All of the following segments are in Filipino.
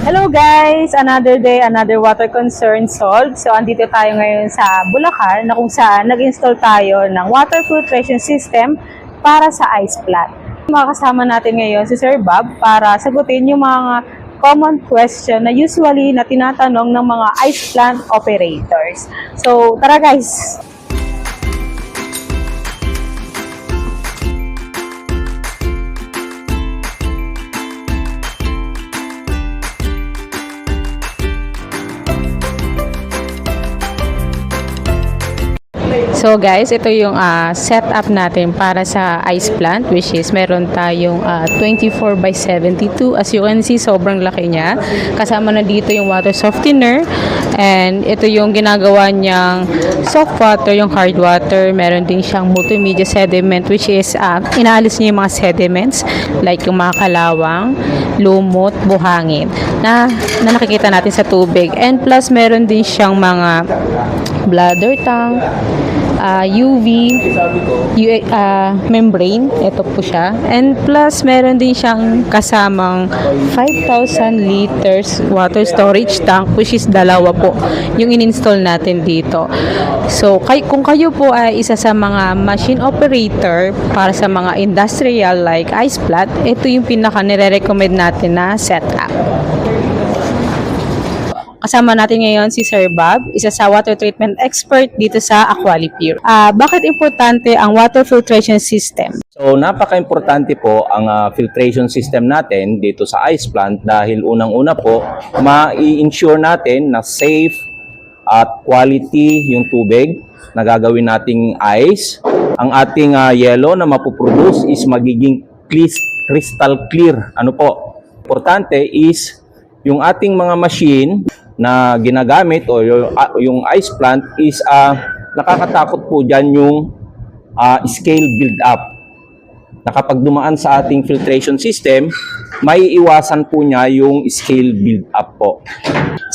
Hello guys! Another day, another water concern solved. So, andito tayo ngayon sa Bulacan na kung saan nag-install tayo ng water filtration system para sa ice plant. Makakasama natin ngayon si Sir Bob para sagutin yung mga common question na usually na tinatanong ng mga ice plant operators. So, tara guys! So guys, ito yung setup natin para sa ice plant, which is meron tayong 24/72. As you can see, sobrang laki niya. Kasama na dito yung water softener, and ito yung ginagawa niyang soft water, yung hard water. Meron din siyang multimedia sediment, which is inaalis niya yung mga sediments like yung mga kalawang, lumot, buhangin na nakikita natin sa tubig. And plus meron din siyang mga bladder tank, UV membrane, ito po siya. And plus meron din siyang kasamang 5,000 liters water storage tank, which is dalawa po yung in-install natin dito. So kung kayo po ay isa sa mga machine operator para sa mga industrial like ice plant, ito yung pinaka nire-recommend natin na setup. Kasama natin ngayon si Sir Bob, isa sa water treatment expert dito sa Aqualipure. Bakit importante ang water filtration system? So napaka-importante po ang filtration system natin dito sa ice plant dahil unang-una po ma-i-ensure natin na safe at quality yung tubig na gagawin nating ice. Ang ating yellow na mapuproduce is magiging crystal clear. Ano po? Importante is yung ating mga machine na ginagamit o yung ice plant is nakakatakot po dyan yung scale build up. Na kapag dumaan sa ating filtration system, may iwasan po niya yung scale build up po.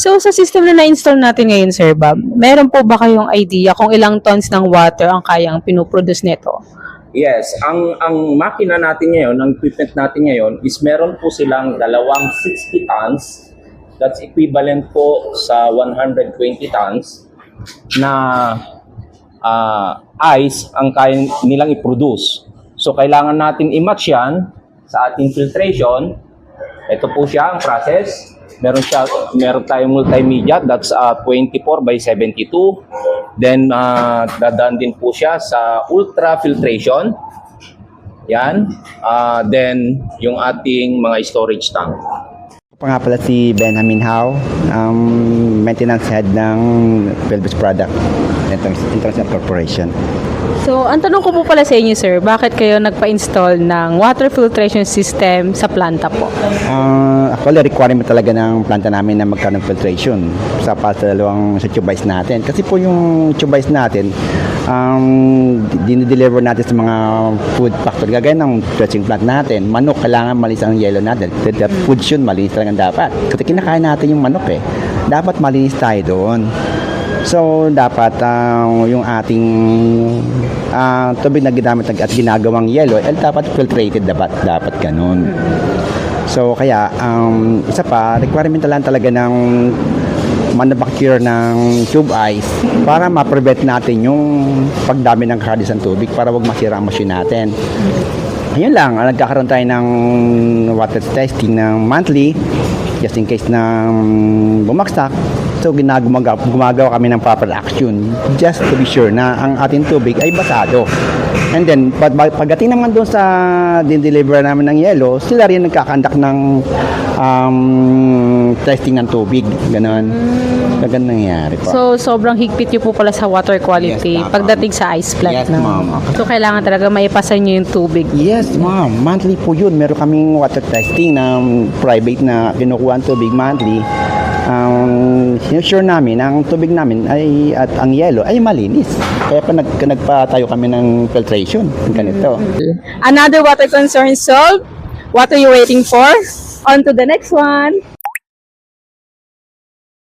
So sa system na na-install natin ngayon, Sir Bob, meron po ba kayong idea kung ilang tons ng water ang kayang pinuproduce nito? Yes, ang makina natin ngayon, ang equipment natin ngayon is meron po silang dalawang 60 tons. That's equivalent po sa 120 tons na ice ang kaya nilang i-produce. So, kailangan natin i-match yan sa ating filtration. Ito po siya ang process. Meron tayong multimedia, that's 24/72. Then, dadaan din po siya sa ultra filtration. Yan. Then, yung ating mga storage tank. Ako nga pala si Benjamin Hao, maintenance head ng Pelvis Product International Corporation. So, ang tanong ko po pala sa inyo, Sir, bakit kayo nagpa-install ng water filtration system sa planta po? Actually, requirement talaga ng planta namin na magkaroon ng filtration sa dalawang sa tube ice natin. Kasi po yung tube ice natin, dinideliver natin sa mga food factory. Gagaya ng stretching plant natin, manok, kailangan malinis ang yellow natin. The food yun, malinis talaga dapat. Kasi kinakain natin yung manok dapat malinis tayo doon. So, dapat yung ating tubig na ginamit at ginagawang yellow, dapat filtrated, dapat ganun. So, kaya, isa pa, requirement lang talaga ng manufacturer ng tube ice para ma-prevent natin yung pagdami ng kardis ng tubig para wag masira ang machine natin. Ayun lang, nagkakaroon tayo ng water testing ng monthly just in case na bumagsak. So, gumagawa kami ng proper action just to be sure na ang ating tubig ay basado. And then, pagdating naman doon sa din-deliver namin ng yellow, sila rin nagkakandak ng testing ng tubig. Ganon. Ganun nangyayari po. So, sobrang higpit nyo po pala sa water quality pagdating sa ice plant. Yes, ma'am. So, kailangan talaga maipasan nyo yung tubig. Yes, ma'am. Monthly po yun. Meron kaming water testing na private na kinukuha ang tubig monthly. Sinusure namin ang tubig namin at ang yellow ay malinis. Kaya pa nagpatayo kami ng filtration. Ganito. Another water concern solved. What are you waiting for? On to the next one.